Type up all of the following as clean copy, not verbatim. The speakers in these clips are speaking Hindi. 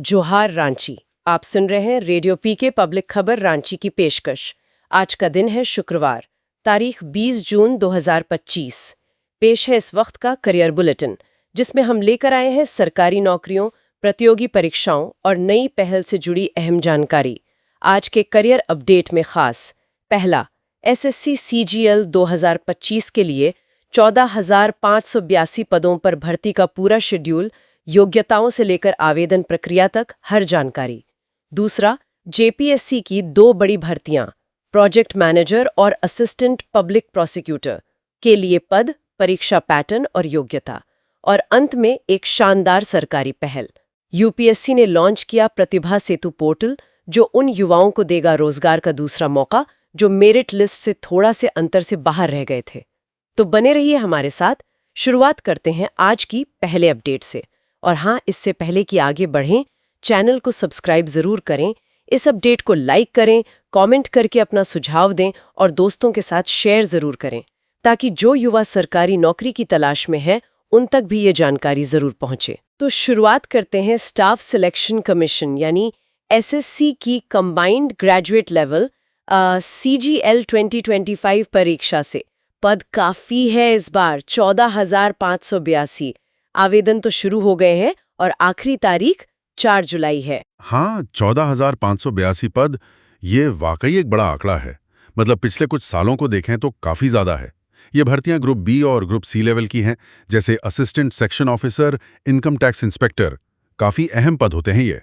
जोहार रांची। आप सुन रहे हैं रेडियो पीके पब्लिक खबर रांची की पेशकश। आज का दिन है शुक्रवार, तारीख 20 जून 2025। पेश है इस वक्त का करियर बुलेटिन, जिसमें हम लेकर आए हैं सरकारी नौकरियों, प्रतियोगी परीक्षाओं और नई पहल से जुड़ी अहम जानकारी। आज के करियर अपडेट में खास पहला, एसएससी सीजीएल 2025 के लिए 14,582 पदों पर भर्ती का पूरा शेड्यूल, योग्यताओं से लेकर आवेदन प्रक्रिया तक हर जानकारी। दूसरा, जेपीएससी की 2 बड़ी भर्तियां, प्रोजेक्ट मैनेजर और असिस्टेंट पब्लिक प्रोसिक्यूटर के लिए पद, परीक्षा पैटर्न और योग्यता। और अंत में एक शानदार सरकारी पहल, यूपीएससी ने लॉन्च किया प्रतिभा सेतु पोर्टल, जो उन युवाओं को देगा रोजगार का दूसरा मौका जो मेरिट लिस्ट से थोड़ा से अंतर से बाहर रह गए थे। तो बने रहिए हमारे साथ। शुरुआत करते हैं आज की पहले अपडेट से। और हाँ, इससे पहले कि आगे बढ़ें, चैनल को सब्सक्राइब जरूर करें, इस अपडेट को लाइक करें, कमेंट करके अपना सुझाव दें और दोस्तों के साथ शेयर जरूर करें, ताकि जो युवा सरकारी नौकरी की तलाश में है उन तक भी ये जानकारी जरूर पहुंचे। तो शुरुआत करते हैं स्टाफ सिलेक्शन कमीशन यानी एसएससी की कंबाइंड ग्रेजुएट लेवल सीजीएल 2025 परीक्षा से। पद काफी है इस बार, 14,582। आवेदन तो शुरू हो गए हैं और आखिरी तारीख 4 जुलाई है। हाँ, 14,582 पद, ये वाकई एक बड़ा आंकड़ा है। मतलब पिछले कुछ सालों को देखें तो काफी ज्यादा है। ये भर्तियां ग्रुप बी और ग्रुप सी लेवल की हैं, जैसे assistant section officer, income tax inspector. काफी अहम पद होते हैं ये।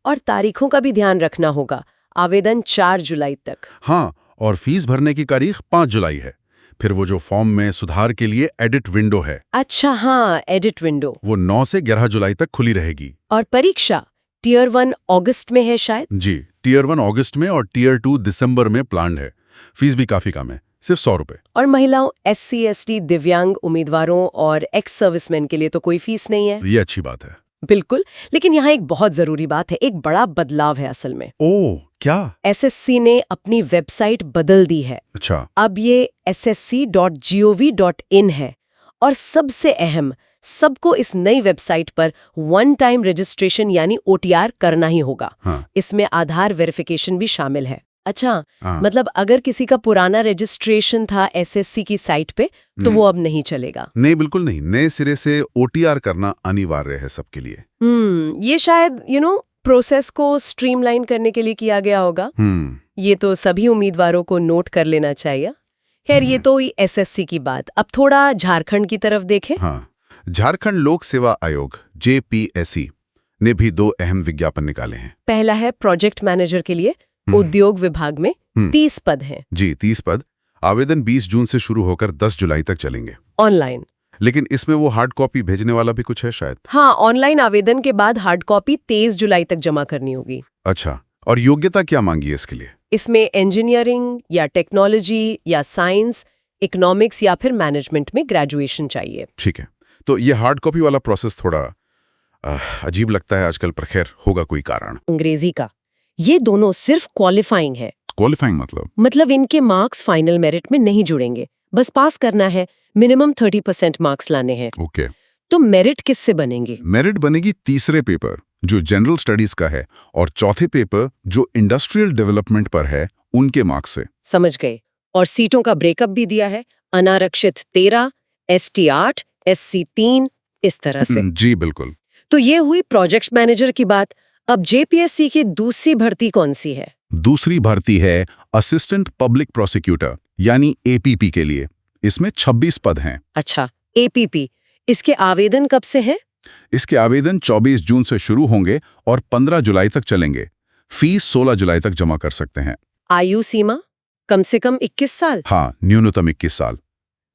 और तारीखों का भी ध्यान रखना होगा। आवेदन 4 जुलाई तक। हाँ, और फीस भरने की तारीख 5 जुलाई है। फिर वो जो फॉर्म में सुधार के लिए एडिट विंडो है, अच्छा हाँ, एडिट विंडो, वो 9 से 11 जुलाई तक खुली रहेगी। और परीक्षा टियर 1 अगस्त में है शायद। जी, टियर 1 अगस्त में और टियर 2 दिसंबर में प्लान्ड है। फीस भी काफी कम है, सिर्फ 100 रुपए। और महिलाओं, एससी एसटी, दिव्यांग उम्मीदवारों और एक्स सर्विसमैन के लिए तो कोई फीस नहीं है। ये अच्छी बात है। बिल्कुल, लेकिन यहाँ एक बहुत जरूरी बात है, एक बड़ा बदलाव है असल में। ओह, क्या? एसएससी ने अपनी वेबसाइट बदल दी है। अच्छा। अब ये ssc.gov.in है। और सबसे अहम, सबको इस नई वेबसाइट पर वन टाइम रजिस्ट्रेशन यानी ओटीआर करना ही होगा। हाँ। इसमें आधार वेरिफिकेशन भी शामिल है। अच्छा, हाँ। मतलब अगर किसी का पुराना रजिस्ट्रेशन था एसएससी की साइट पे, तो वो अब नहीं चलेगा। नहीं, बिल्कुल नहीं। नए सिरे से ओटीआर करना अनिवार्य है सबके लिए। ये शायद प्रोसेस को स्ट्रीमलाइन करने के लिए किया गया होगा। ये तो सभी उम्मीदवारों को नोट कर लेना चाहिए। खैर, ये तो एसएससी की बात। अब थोड़ा झारखंड की तरफ देखें। हाँ, झारखंड लोक सेवा आयोग जेपीएससी ने भी 2 अहम विज्ञापन निकाले हैं। पहला है प्रोजेक्ट मैनेजर के लिए, उद्योग विभाग में 30 पद हैं। जी, 30 पद। आवेदन 20 जून से शुरू होकर 10 जुलाई तक चलेंगे ऑनलाइन। लेकिन इसमें वो हार्ड कॉपी भेजने वाला भी कुछ है शायद। हाँ, ऑनलाइन आवेदन के बाद हार्ड कॉपी 23 जुलाई तक जमा करनी होगी। अच्छा, और योग्यता क्या मांगी है इसके लिए? इसमें इंजीनियरिंग या टेक्नोलॉजी या साइंस, इकोनॉमिक्स या फिर मैनेजमेंट में ग्रेजुएशन चाहिए। ठीक है, तो ये हार्ड कॉपी वाला प्रोसेस थोड़ा अजीब लगता है आजकल, पर खैर होगा कोई कारण। अंग्रेजी का, ये दोनों सिर्फ क्वालिफाइंग है। क्वालिफाइंग मतलब इनके मार्क्स फाइनल मेरिट में नहीं जुड़ेंगे, बस पास करना है। मिनिमम 30% मार्क्स लाने हैं। ओके। तो मेरिट किससे बनेंगे? मेरिट बनेगी तीसरे पेपर जो जनरल स्टडीज का है, और चौथे पेपर जो इंडस्ट्रियल डेवलपमेंट पर है, उनके मार्क्स से। समझ गए। और सीटों का ब्रेकअप भी दिया है, अनारक्षित 13, एसटी 8, एससी 3, इस तरह से। जी बिल्कुल। तो ये हुई प्रोजेक्ट मैनेजर की बात। अब जेपीएससी की दूसरी भर्ती कौन सी है? दूसरी भर्ती है असिस्टेंट पब्लिक प्रोसिक्यूटर यानी एपीपी के लिए। इसमें 26 पद हैं। अच्छा, एपीपी, इसके आवेदन कब से हैं? इसके आवेदन 24 जून से शुरू होंगे और 15 जुलाई तक चलेंगे। फीस 16 जुलाई तक जमा कर सकते हैं। आयु सीमा कम से कम 21 साल। हाँ, न्यूनतम 21 साल।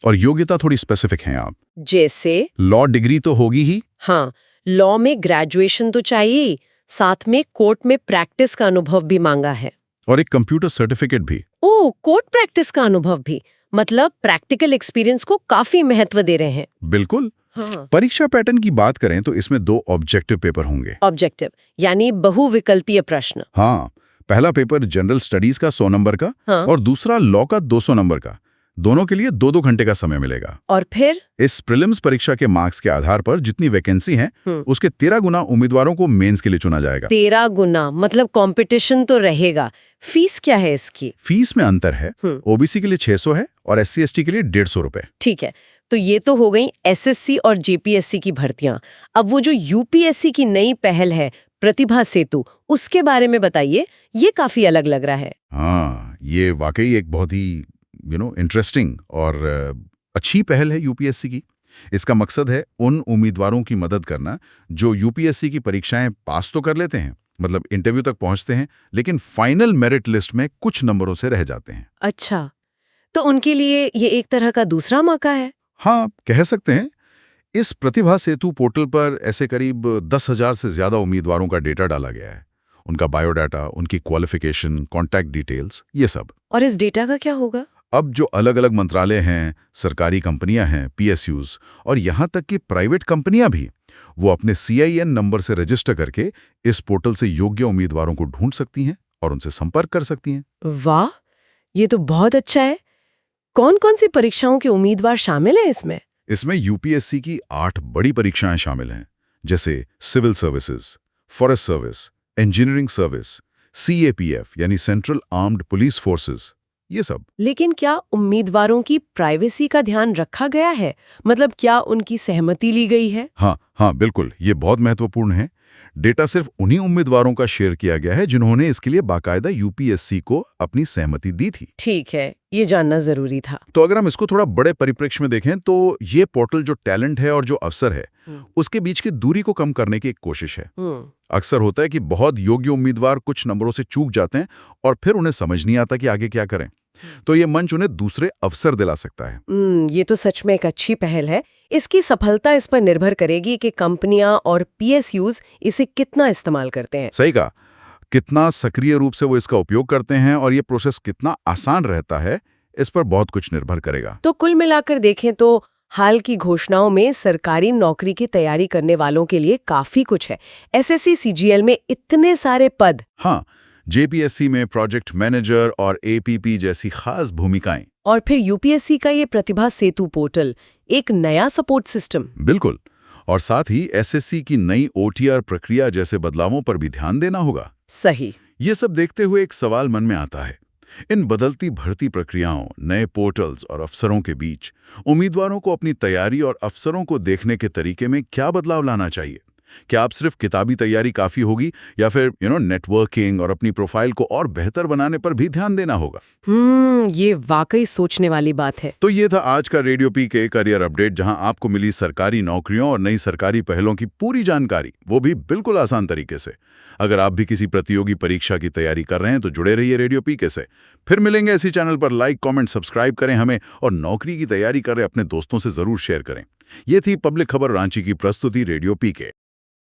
और योग्यता थोड़ी स्पेसिफिक है आप। जैसे लॉ डिग्री तो होगी ही। हाँ, लॉ में ग्रेजुएशन तो चाहिए ही, साथ में कोर्ट में प्रैक्टिस का अनुभव भी मांगा है। और एक कंप्यूटर सर्टिफिकेट भी। ओह, कोर्ट प्रैक्टिस का अनुभव भी, मतलब प्रैक्टिकल एक्सपीरियंस को काफी महत्व दे रहे हैं। बिल्कुल। हाँ। परीक्षा पैटर्न की बात करें तो इसमें 2 ऑब्जेक्टिव पेपर होंगे। ऑब्जेक्टिव यानी बहुविकल्पीय प्रश्न। हाँ, पहला पेपर जनरल स्टडीज का 100 नंबर का। हाँ। और दूसरा लॉ का 200 नंबर का। दोनों के लिए 2-2 घंटे का समय मिलेगा। और फिर इस प्रीलिम्स परीक्षा के मार्क्स के आधार पर जितनी वैकेंसी हैं, उसके 13 गुना उम्मीदवारों को मेंस के लिए चुना जाएगा। 13 गुना, मतलब कंपटीशन तो रहेगा। फीस क्या है इसकी? फीस में अंतर है, ओबीसी के लिए 600 है और SC/ST के लिए 150 रुपए। ठीक है, तो ये तो हो गई SSC और JPSC की भर्तियां। अब वो जो UPSC की नई पहल है प्रतिभा सेतु, उसके बारे में बताइए। ये काफी अलग लग रहा है। हाँ, ये वाकई एक बहुत ही इंटरेस्टिंग और अच्छी पहल है यूपीएससी की। इसका मकसद है उन उम्मीदवारों की मदद करना जो यूपीएससी की परीक्षाएं पास तो कर लेते हैं, मतलब इंटरव्यू तक पहुंचते हैं, लेकिन फाइनल मेरिट लिस्ट में कुछ नंबरों से रह जाते हैं। अच्छा, तो उनके लिए ये एक तरह का दूसरा मौका है। हाँ, कह सकते हैं। इस प्रतिभा सेतु पोर्टल पर ऐसे करीब 10,000 से ज्यादा उम्मीदवारों का डेटा डाला गया है। उनका बायोडाटा, उनकी क्वालिफिकेशन, कॉन्टैक्ट डिटेल्स, ये सब। और इस डेटा का क्या होगा? अब जो अलग-अलग मंत्रालय हैं, सरकारी कंपनियां हैं, PSUs और यहाँ तक कि प्राइवेट कंपनियां भी, वो अपने CIN नंबर से रजिस्टर करके इस पोर्टल से योग्य उम्मीदवारों को ढूंढ सकती हैं और उनसे संपर्क कर सकती हैं। वाह, ये तो बहुत अच्छा है। कौन-कौन सी परीक्षाओं के उम्मीदवार शामिल हैं इसमें? इसमें यूपीएससी की 8 बड़ी परीक्षाएं शामिल हैं, जैसे civil services, forest service, engineering service, CAPF यानी सेंट्रल आर्म्ड पुलिस फोर्सेस, ये सब। लेकिन क्या उम्मीदवारों की प्राइवेसी का ध्यान रखा गया है? मतलब क्या उनकी सहमति ली गई है? हाँ, बिल्कुल, ये बहुत महत्वपूर्ण है। डेटा सिर्फ उन्हीं उम्मीदवारों का शेयर किया गया है जिन्होंने इसके लिए बाकायदा यूपीएससी को अपनी सहमति दी थी। ठीक है, ये जानना जरूरी था। तो अगर हम इसको थोड़ा बड़े परिप्रेक्ष्य में देखें तो ये पोर्टल जो टैलेंट है और जो अवसर है, उसके बीच की दूरी को कम करने की एक कोशिश है। अक्सर होता है कि बहुत योग्य उम्मीदवार कुछ नंबरों से चूक जाते हैं और फिर उन्हें समझ नहीं आता कि आगे क्या करें। तो ये मंच उन्हें दूसरे अवसर दिला सकता है। ये तो सच में एक अच्छी पहल है। इसकी सफलता इस पर निर्भर करेगी कि कंपनियां और PSUs इसे कितना इस्तेमाल करते हैं। सही कहा, कितना सक्रिय रूप से वो इसका उपयोग करते हैं और ये प्रोसेस कितना आसान रहता है, इस पर बहुत कुछ निर्भर करेगा। तो कुल मिलाकर देखें तो हाल की घोषणाओं में सरकारी नौकरी की तैयारी करने वालों के लिए काफी कुछ है। SSC CGL में इतने सारे पद। हाँ, JPSC में प्रोजेक्ट मैनेजर और APP जैसी खास भूमिकाएं। और फिर UPSC का ये प्रतिभा सेतु पोर्टल, एक नया सपोर्ट सिस्टम। बिल्कुल, और साथ ही SSC की नई OTR प्रक्रिया जैसे बदलावों पर भी ध्यान देना होगा। सही। ये सब देखते हुए एक सवाल मन में आता है, इन बदलती भर्ती प्रक्रियाओं, नए पोर्टल्स और अफसरों के बीच उम्मीदवारों को अपनी तैयारी और अफसरों को देखने के तरीके में क्या बदलाव लाना चाहिए? क्या आप सिर्फ किताबी तैयारी काफी होगी या फिर नेटवर्किंग और अपनी प्रोफाइल को और बेहतर बनाने पर भी ध्यान देना होगा? ये वाकई सोचने वाली बात है। तो ये था आज का रेडियो पी के करियर अपडेट, जहां आपको मिली सरकारी नौकरियों और नई सरकारी पहलों की पूरी जानकारी, वो भी बिल्कुल आसान तरीके से। अगर आप भी किसी प्रतियोगी परीक्षा की तैयारी कर रहे हैं तो जुड़े रहिए रेडियो पी के से। फिर मिलेंगे इसी चैनल पर। लाइक, कमेंट, सब्सक्राइब करें हमें, और नौकरी की तैयारी कर रहे अपने दोस्तों से जरूर शेयर करें। ये थी पब्लिक खबर रांची की प्रस्तुति रेडियो पी के।